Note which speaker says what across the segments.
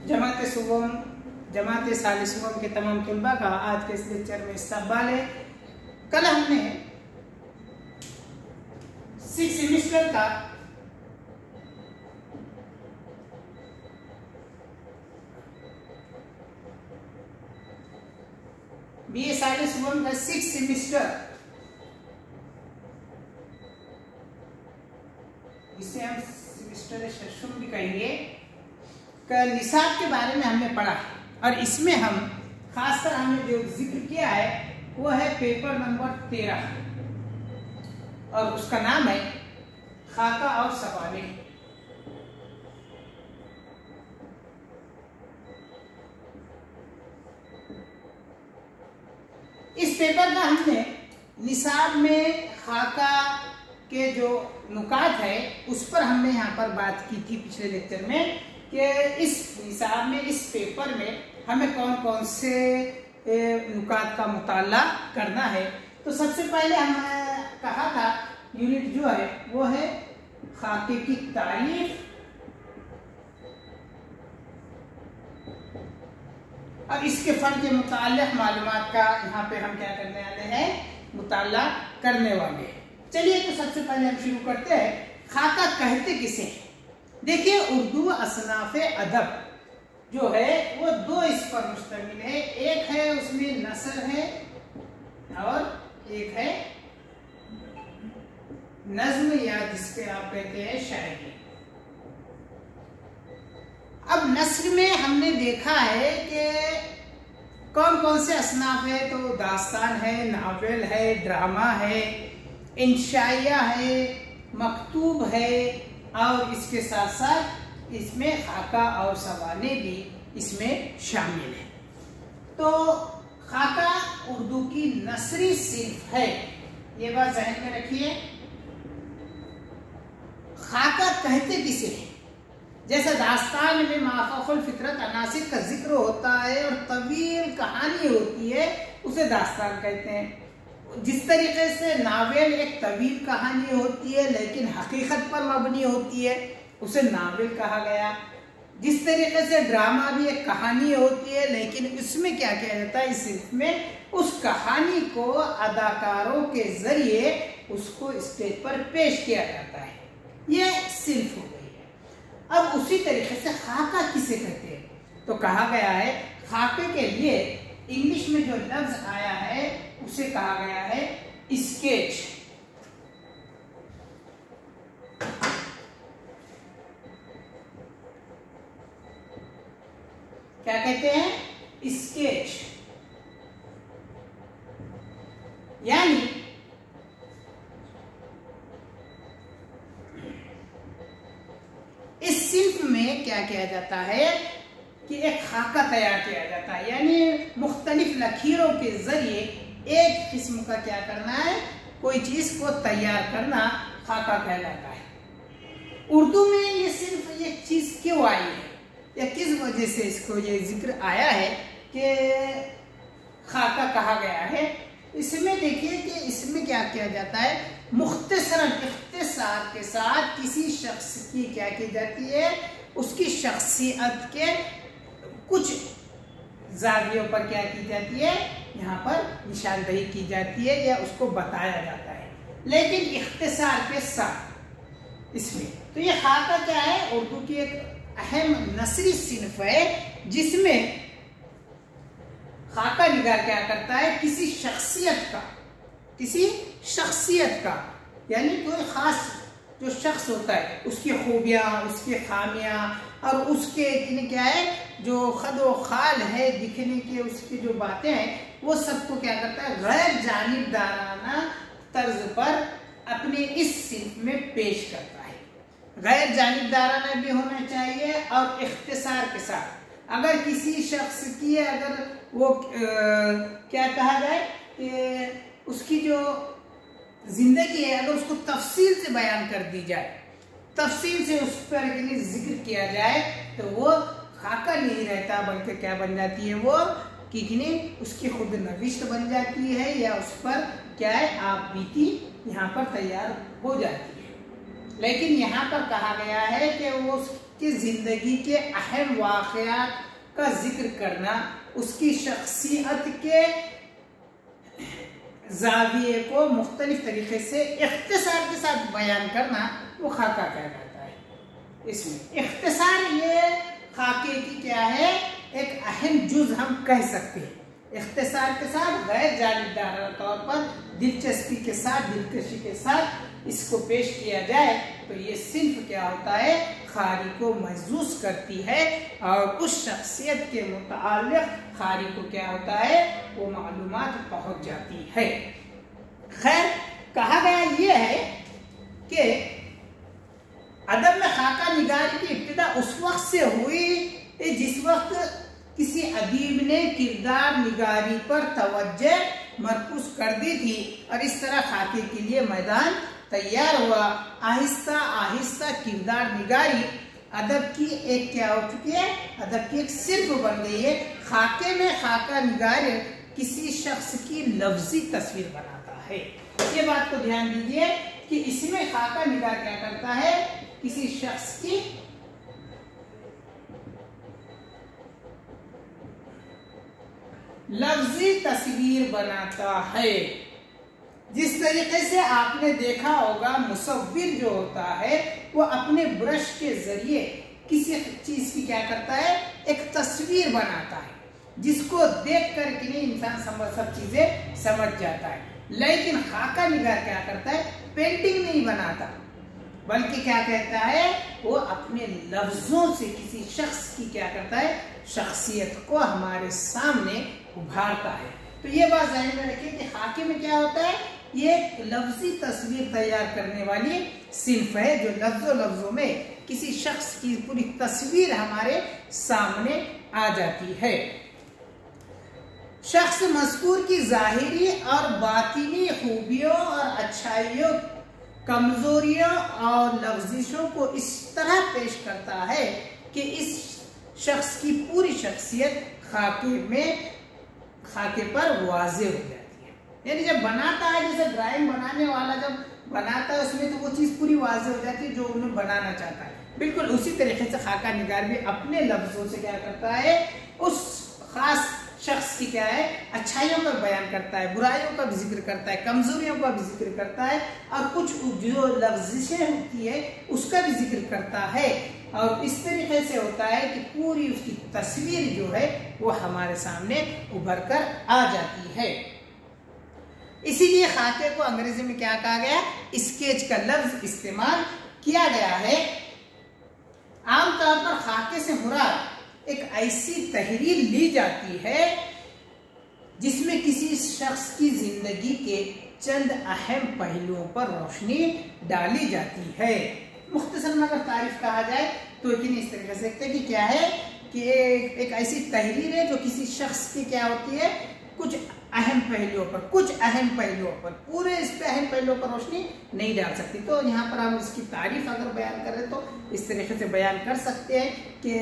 Speaker 1: जमात सुबह जमात सालिसुम के तमाम तलबा का आज के इस लेक्चर में इस्तकबाल है। कल हमने 6 सेमेस्टर का BA सालिसुम का 6 सेमेस्टर, इसे हम सेमेस्टर शशुम भी कहेंगे, का निसाब के बारे में हमने पढ़ा और इसमें हम खासकर हमने जो जिक्र किया है वो है पेपर नंबर 13 और उसका नाम है खाका और सवाले। इस पेपर का हमने निसाब में खाका के जो नुकात है उस पर हमने यहाँ पर बात की थी पिछले लेक्चर में कि इस निसाब में, इस पेपर में हमें कौन कौन से नुकात का मुताला करना है। तो सबसे पहले हमने कहा था यूनिट जो है वो है खाके की तारीफ और इसके फन के मुताल्लिक़ मालूमात का यहाँ पे हम क्या करने वाले हैं, मुताला करने वाले हैं। चलिए तो सबसे पहले हम शुरू करते हैं, खाका कहते किसे हैं। देखिए उर्दू असनाफ़े अदब जो है वो 2 इस पर मुश्तमिल है, एक है उसमें नसर है और एक है नज्म या जिसके आप कहते हैं शायरी। अब नस्र में हमने देखा है कि कौन कौन से असनाफ है, तो दास्तान है, नावल है, ड्रामा है, इंशाइया है, मकतूब है और इसके साथ साथ इसमें खाका और सवाने भी इसमें शामिल है। तो खाका उर्दू की नसरी सिर्फ है, ये बात ज़हन में रखिए। खाका कहते किसे हैं, जैसे दास्तान में माफ़ाकुल फितरत अनासिर का जिक्र होता है और तवील कहानी होती है उसे दास्तान कहते हैं। जिस तरीके से नावेल एक तवील कहानी होती है लेकिन हकीकत पर मबनी होती है उसे नावेल कहा गया। जिस तरीके से ड्रामा भी एक कहानी होती है लेकिन इसमें क्या किया जाता है, इस सिर्फ में उस कहानी को अदाकारों के जरिए उसको स्टेज पर पेश किया जाता है, ये सिर्फ हो गई है। अब उसी तरीके से खाका किसे कहते हैं, तो कहा गया है खाके के लिए इंग्लिश में जो लफ्ज आया है उसे कहा गया है स्केच। क्या कहते हैं, स्केच। यानी इस सिल्फ में क्या किया जाता है कि एक खाका तैयार किया जाता है, यानी मुख्तलिफ लकीरों के जरिए एक किस्म का क्या करना है, कोई चीज को तैयार करना खाका कहलाता है। उर्दू में ये सिर्फ एक चीज क्यों आई है या किस वजह से इसको ये जिक्र आया है कि खाका कहा गया है, इसमें देखिए कि इसमें क्या किया जाता है, मुख्तसरन इख्तिसार के साथ किसी शख्स की क्या की जाती है, उसकी शख्सियत के कुछ जावियों पर क्या की जाती है, यहाँ पर निशानदही की जाती है या उसको बताया जाता है, लेकिन इख्तिसार के साथ इसमें। तो ये खाका क्या है, उर्दू की एक अहम नसरी सिन्फ है जिसमें खाका निगार क्या करता है, किसी शख्सियत का यानी कोई खास जो शख्स होता है उसकी खूबियां, उसकी खामियां और उसके क्या है जो खदो खाल है दिखने के, उसकी जो बातें हैं वो सबको क्या करता है, गैर जानिबदाराना तर्ज पर अपने इस सिर्फ में पेश करता है। गैर जानिबदाराना भी होना चाहिए और इख्तिसार के साथ। अगर किसी शख्स की अगर वो क्या कहा जाए कि उसकी जो जिंदगी है अगर उसको तफसील से बयान कर दी जाए, तफसील से उस पर जिक्र किया जाए तो वो खाका नहीं रहता बल्कि क्या बन जाती है, वो कितनी उसकी खुद नविश्त बन जाती है या उस पर क्या है आप बीती यहाँ पर तैयार हो जाती है। लेकिन यहाँ पर कहा गया है कि वो उसकी जिंदगी के अहम वाक़यात का जिक्र करना, उसकी शख्सियत के जाविये को मुख्तलिफ तरीके से इख्तिसार के साथ बयान करना, वो खाका कहलाता है। इसमें इख्तिसार ये खाके की क्या है, एक अहम जुज हम कह सकते हैं। इख्तिसार के साथ गैर जानिबदाराना तौर पर दिलचस्पी के साथ, दिलकशी के साथ इसको पेश किया जाए तो ये सिर्फ क्या होता है, कारी को महसूस करती है और उस शख्सियत के मुताल्लिक़ कारी को क्या होता है, वो मालूमात पहुंच जाती है। खैर, कहा गया ये है कि अदब में खाका निगारी की इब्तिदा उस वक्त से हुई जिस वक्त किसी अदीब ने किरदार निगारी पर तवज्जो मरकूज कर दी थी और इस तरह खाके के लिए मैदान तैयार हुआ। आहिस्ता आहिस्ता किरदार निगारी अदब की एक क्या हो चुकी है, अदब की एक सिर्फ बन गई है। खाके में खाका निगार किसी शख्स की लफ्जी तस्वीर बनाता है। ये बात को ध्यान दीजिए कि इसमें खाका निगार क्या करता है, किसी शख्स की लफ्जी तस्वीर बनाता है। जिस तरीके से आपने देखा होगा, मुसव्विर जो होता है वो अपने ब्रश के जरिए किसी चीज की क्या करता है, एक तस्वीर बनाता है, जिसको देख कर कि नहीं इंसान सब चीजें समझ जाता है। लेकिन खाका निगार क्या करता है, पेंटिंग नहीं बनाता, बल्कि क्या कहता है, वो अपने लफ्जों से किसी शख्स की क्या करता है, शख्सियत को हमारे सामने उभारता है। तो ये बात ध्यान में रखिए कि खाके में क्या होता है, ये लफ्जी तस्वीर तैयार करने वाली सिर्फ है, जो लफ्जों में किसी शख्स की पूरी तस्वीर हमारे सामने आ जाती है। शख्स मज़कूर की ज़ाहिरी और बातिनी खूबियों और अच्छाइयों, कमजोरियों और लफ्जिशों को इस तरह पेश करता है कि इस शख्स की पूरी शख्सियत खाके पर वाज़े हो जाती है। यानी जब बनाता है, जैसे ड्राइंग बनाने वाला जब बनाता है उसमें तो वो चीज़ पूरी वाज़े हो जाती है जो उन्हें बनाना चाहता है। बिल्कुल उसी तरीके से खाका निगार भी अपने लफ्जों से क्या करता है, उस खास शख्स की क्या है, अच्छाइयों का बयान करता है, बुराइयों का भी जिक्र करता है, कमजोरियों का भी जिक्र करता है और कुछ जो लफ्ज़िशें होती है उसका भी जिक्र करता है। और इस तरीके से होता है कि पूरी उसकी तस्वीर जो है वो हमारे सामने उभर कर आ जाती है। इसीलिए खाके को अंग्रेजी में क्या कहा गया, स्केच का लफ्ज इस्तेमाल किया गया है। आमतौर पर खाके से मुराद एक ऐसी तहरीर ली जाती है जिसमें किसी शख्स की जिंदगी के चंद अहम पहलुओं पर रोशनी डाली जाती है। मुख्तसर में अगर तारीफ कहा जाए तो यकीन इस तरीके से कि क्या है कि एक ऐसी तहरीर है जो किसी शख्स की क्या होती है, कुछ अहम पहलुओं पर पूरे इस पे अहम पहलुओं पर रोशनी नहीं डाल सकती। तो यहाँ पर हम इसकी तारीफ अगर बयान करें तो इस तरीके से बयान कर सकते हैं कि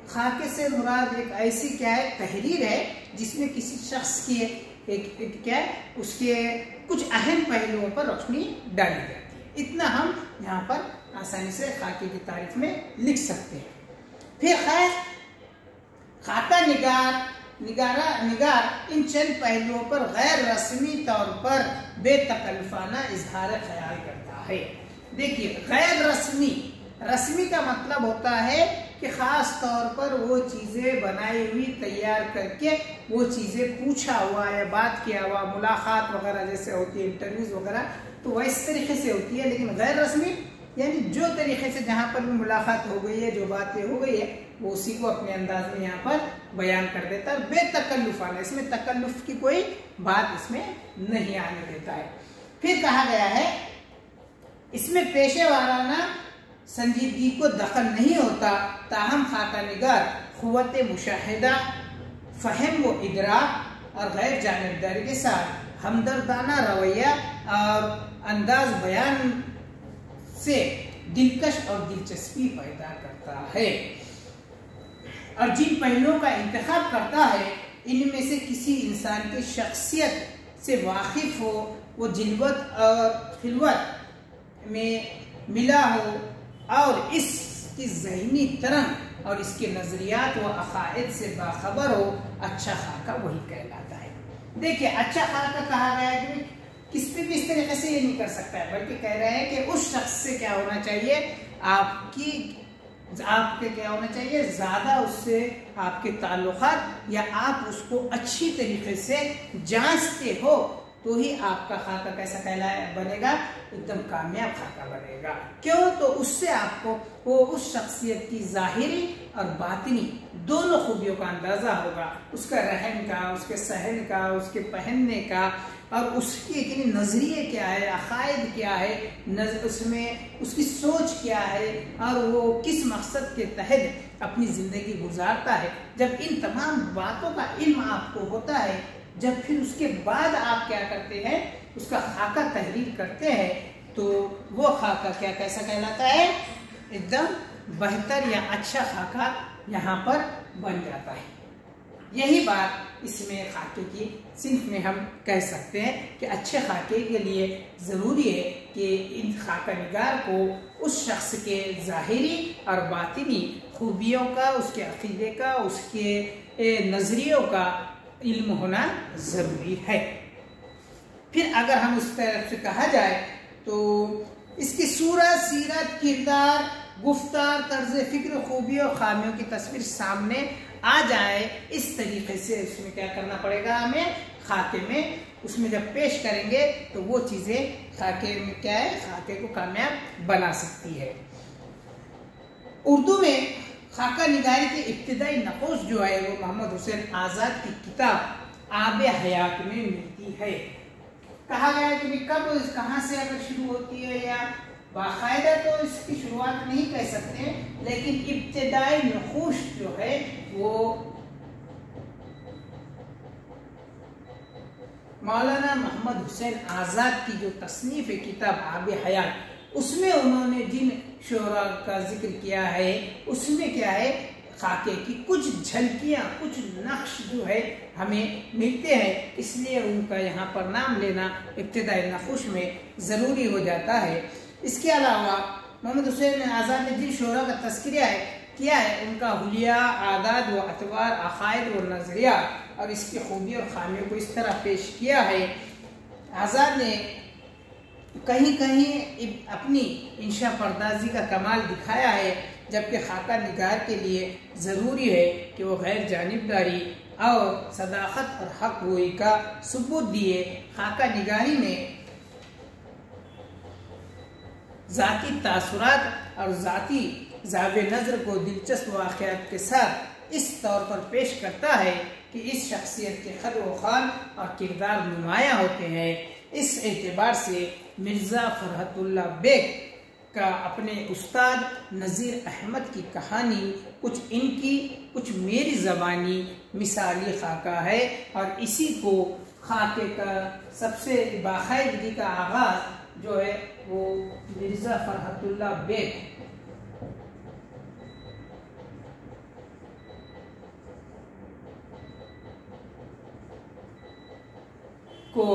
Speaker 1: खाके से मुराद एक ऐसी क्या है, तहरीर है जिसमें किसी शख्स की एक क्या है, उसके कुछ अहम पहलुओं पर रोशनी डाली जाती है। इतना हम यहाँ पर आसानी से खाके की तारीफ में लिख सकते हैं। फिर खैर खाता निगार इन चंद पहलुओं पर गैर रस्मी तौर पर बेतकल्लुफाना इजहार ख्याल करता है। देखिए, गैर रस्मी का मतलब होता है कि खास तौर पर वो चीजें बनाई हुई तैयार करके, वो चीजें पूछा हुआ या बात किया हुआ, मुलाकात वगैरह जैसे होती है, इंटरव्यूज वगैरह, तो वह इस तरीके से होती है। लेकिन गैर रस्मी यानी जो तरीके से जहाँ पर भी मुलाकात हो गई है, जो बातें हो गई है, वो उसी को अपने अंदाज में यहाँ पर बयान कर देता है। बेतकल्लुफाना, इसमें तकल्लुफ की कोई बात इसमें नहीं आने देता है। फिर कहा गया है इसमें पेशेवाराना संजीदगी को दखल नहीं होता, ताहम खाता निगार क़ुव्वत मुशाहिदा, फ़हम व इदराक और गैर जानिबदारी के साथ हमदर्दाना रवैया और अंदाज बयान से दिलकश और दिलचस्पी पैदा करता है। और जिन पहलुओं का इंतखाब करता है, इनमें से किसी इंसान की शख्सियत से वाकिफ हो, वो जिल्वत और खिलवत में मिला हो और इसकी ज़हनी तरंग और इसके नजरियात व अकायद से बाखबर हो, अच्छा खाका वही कहलाता है। देखिए, अच्छा खाका कहा गया है कि किस पे भी इस तरीके से ये नहीं कर सकता है, बल्कि कह रहे हैं कि उस शख्स से क्या होना चाहिए, आपके क्या होना चाहिए, ज्यादा उससे आपके ताल्लुकात या आप उसको अच्छी तरीके से जांचते हो, तो ही आपका खाका कैसा बनेगा, एकदम कामयाब खाका बनेगा। क्यों? तो उससे आपको वो उस शख्सियत की जाहिरी और बातिनी दोनों खूबियों का अंदाजा होगा, उसका रहन का, उसके सहन का, उसके पहनने का, और उसकी नजरिए क्या है, अकायद क्या है, उसमें उसकी सोच क्या है, और वो किस मकसद के तहत अपनी जिंदगी गुजारता है। जब इन तमाम बातों का इल्म आपको होता है, जब फिर उसके बाद आप क्या करते हैं, उसका खाका तहरीर करते हैं, तो वो खाका क्या कैसा कहलाता है, एकदम बेहतर या अच्छा खाका यहाँ पर बन जाता है। यही बात इसमें खाके की सिंफ में हम कह सकते हैं कि अच्छे खाके के लिए ज़रूरी है कि इन खाका निगार को उस शख्स के ज़ाहिरी और बातिनी खूबियों का, उसके अक़ीदे का, उसके नज़रियों का इल्म होना ज़रूरी है। फिर अगर हम उस तरफ से कहा जाए तो इसकी सूरत, सीरत, किरदार, गुफ्तार, तर्ज फिक्र, खूबी और खामियों की तस्वीर सामने आ जाए, इस तरीके से उसमें क्या करना पड़ेगा हमें, खाके में उसमें जब पेश करेंगे तो वो चीज़ें खाके में क्या है, खाके को कामयाब बना सकती है। उर्दू में खाका निगारी की इब्तिदाई नकोश जो है वो मोहम्मद हुसैन आज़ाद की किताब आबे हयात में मिलती है। कहा गया है कि कब, कहाँ से अगर शुरू होती है, या बाकायदा तो इसकी शुरुआत नहीं कह सकते, लेकिन इब्तिदाई नकोश जो है वो मौलाना मोहम्मद हुसैन आज़ाद की जो तसनीफ है किताब आबे हयात, उसमें उन्होंने जिन शोरा का जिक्र किया है, उसमें क्या है, खाके की कुछ झलकियाँ, कुछ नक्श जो है हमें मिलते हैं, इसलिए उनका यहाँ पर नाम लेना इब्तिदाई नकोश में ज़रूरी हो जाता है। इसके अलावा मोहम्मद हुसैन आज़ाद ने जिन शोरा का तज़किरा किया है, उनका हुलिया, आदाद व अतवार, अकायद व नज़रिया और इसकी खूबी और खामियों को इस तरह पेश किया है। आज़ाद ने कहीं कहीं अपनी इंशा पर्दाजी का कमाल दिखाया है, जबकि खाका निगार के लिए ज़रूरी है कि वो गैर जानिबदारी और सदाकत और हक गोई का सबूत दिए। खाका निगारी में ज़ाती तासुरात और ज़ाती ज़ावे नज़र को दिलचस्प वाक़यात के साथ इस तौर पर पेश करता है कि इस शख्सियत के खद व खाल और किरदार नुमायाँ होते हैं। इस एतबार से मिर्ज़ा फ़रहतुल्लाह बेग का अपने उस्ताद नज़ीर अहमद की कहानी कुछ इनकी कुछ मेरी ज़बानी मिसाली खाका है, और इसी को खाके का सबसे बाकायदगी का आगाज़ जो है वो मिर्ज़ा फ़रहतुल्लाह बेग को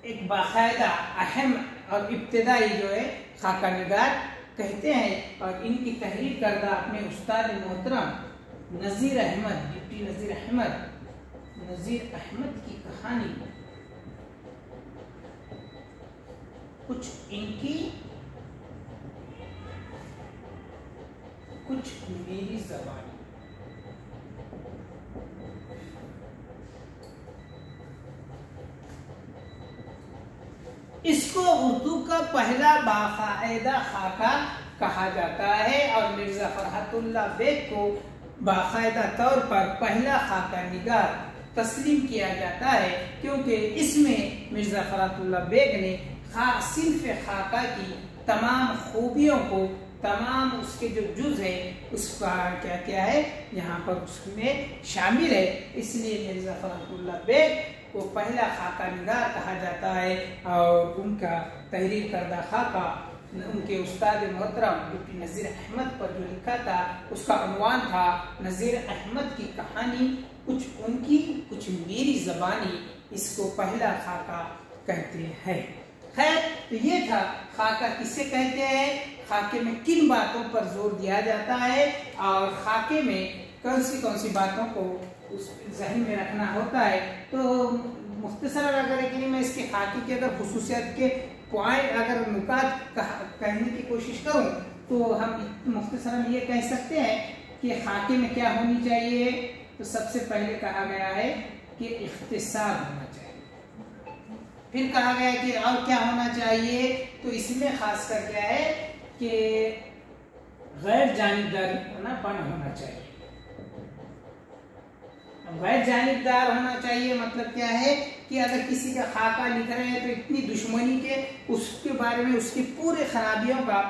Speaker 1: एक बाकायदा अहम और इब्तिदाई जो है खाका निगार कहते हैं, और इनकी तहरीर करदा अपने उस्ताद मोहतरम नज़ीर अहमद, डिप्टी नज़ीर अहमद की कहानी कुछ इनकी कुछ मेरी ज़बानी। इसको उर्दू का पहला बाकायदा खाका कहा जाता है, और मिर्ज़ा फ़रहतुल्लाह बेग को बाकायदा तौर पर पहला खाका निगार तस्लीम किया जाता है, क्योंकि इसमें मिर्ज़ा फ़रहतुल्लाह बेग ने सिर्फ खाका की तमाम खूबियों को, तमाम उसके जो जुज़ है उसका क्या क्या है यहाँ पर उसमें शामिल है, इसलिए मिर्ज़ा फ़रहतुल्लाह बेग को पहला खाका निगार कहा जाता है। और उनका तहरीर करदा खाका उनके उस्ताद मोहतरम डिप्टी नज़ीर अहमद पर जो लिखा था, उसका उन्वान था नज़ीर अहमद की कहानी कुछ उनकी कुछ मेरी ज़बानी। इसको पहला खाका कहते हैं। खैर, तो ये था खाका किसे कहते हैं, खाके में किन बातों पर जोर दिया जाता है और खाके में कौन सी बातों को उस जहन में रखना होता है। तो मुख्तसर अगर मैं इसके खाके की अगर खुसूसियत के पॉइंट अगर नुकात कहने की कोशिश करूं तो हम मुख्तसरन ये कह सकते हैं कि खाके में क्या होनी चाहिए। तो सबसे पहले कहा गया है कि इख्तिसार होना चाहिए, फिर कहा गया कि और क्या होना चाहिए, तो इसमें खासकर क्या है कि गैर जानिबदारपन होना चाहिए। गैर जानिबदार होना चाहिए मतलब क्या है कि अगर किसी का खाका लिख रहे हैं तो इतनी दुश्मनी के उसके बारे में उसकी पूरे खराबियों का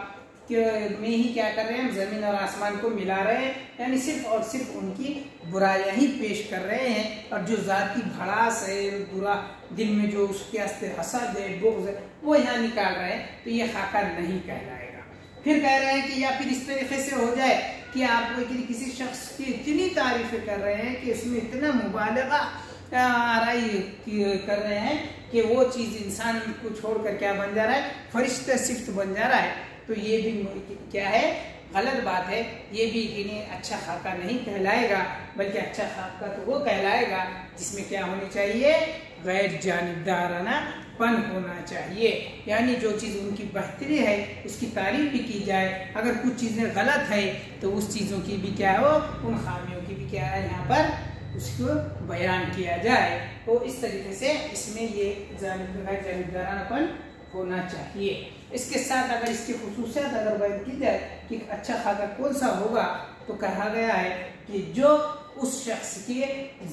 Speaker 1: में ही क्या कर रहे हैं, जमीन और आसमान को मिला रहे हैं, यानी सिर्फ और सिर्फ उनकी बुराइयां ही पेश कर रहे हैं और जो जाती भड़ास है, बुरा दिल में जो उसके वास्ते हसद है, बुग़्ज़ है, वो यहाँ निकाल रहे हैं, तो ये खाका नहीं कहलाएगा। फिर कह रहे हैं कि या फिर इस तरीके से हो जाए कि आप किसी शख्स की इतनी तारीफें कर रहे हैं कि उसमें इतना मुबालगा आराई कर रहे हैं कि वो चीज़ इंसान को छोड़कर क्या बन जा रहा है, फरिश्ता सिफ्त बन जा रहा है। तो ये भी क्या है, गलत बात है। ये भी अच्छा खाका नहीं कहलाएगा, बल्कि अच्छा खाका तो वो कहलाएगा जिसमें क्या होनी चाहिए, गैर जानिबदारानापन होना चाहिए, यानी जो चीज़ उनकी बेहतरी है उसकी तारीफ भी की जाए, अगर कुछ चीज़ें गलत है तो उस चीज़ों की भी क्या हो, उन खामियों की भी क्या है यहाँ पर उसको बयान किया जाए। तो इस तरीके से इसमें ये गैर जानिबदारानापन होना चाहिए। इसके साथ अगर इसकी खुसूसियत अगर बयान की जाए कि अच्छा खाका कौन सा होगा, तो कहा गया है कि जो उस शख्स के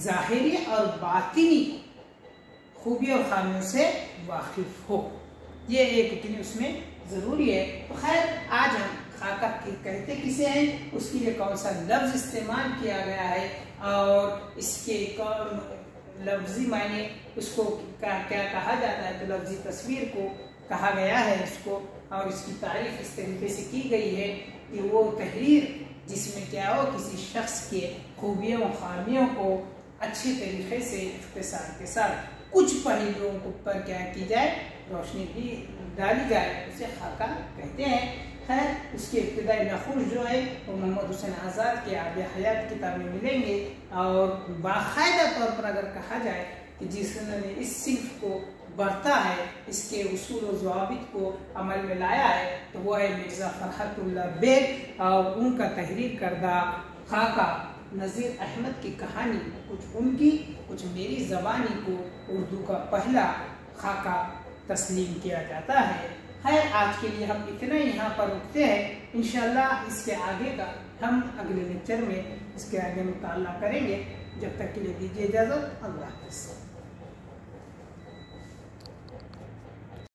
Speaker 1: ज़ाहिरी और बातिनी खूबी और खामियों से वाकिफ हो, ये एक उसमें ज़रूरी है। तो खैर, आज हम खाका कहते किसे हैं, उसके लिए कौन सा लफ्ज़ इस्तेमाल किया गया है और इसके लफ्ज़ी मायने उसको क्या कहा जाता है, तो लफ्ज़ी तस्वीर को कहा गया है इसको, और इसकी तारीफ इस तरीके से की गई है कि वो तहरीर जिसमें क्या हो, किसी शख्स के खूबियों खामियों को अच्छे तरीके से इख्तिसार के साथ कुछ पहलुओं पर क्या की जाए, रोशनी भी डाली जाए, उसे खाका कहते हैं। खैर, उसकी इब्तिदाई नखूश जो है वो मोहम्मद हुसैन आज़ाद के आब हयात किताब में मिलेंगे, और बाकायदा तौर पर अगर कहा जाए कि जिसने इस सिल्फ को बढ़ता है, इसके उसूल और ज़वाबित को अमल में लाया है, तो वो है मिर्ज़ा फ़रहतुल्लाह बेग, और उनका तहरीर करदा खाका नज़ीर अहमद की कहानी, कुछ उनकी कुछ मेरी ज़बानी को उर्दू का पहला खाका तस्लीम किया जाता है। खैर, आज के लिए हम इतना यहाँ पर रुकते हैं, इंशाअल्लाह इसके आगे का हम अगले लेक्चर में इसके आगे मुताला करेंगे। जब तक के लिए दीजिए इजाज़त, अल्लाह हाफ़िज़।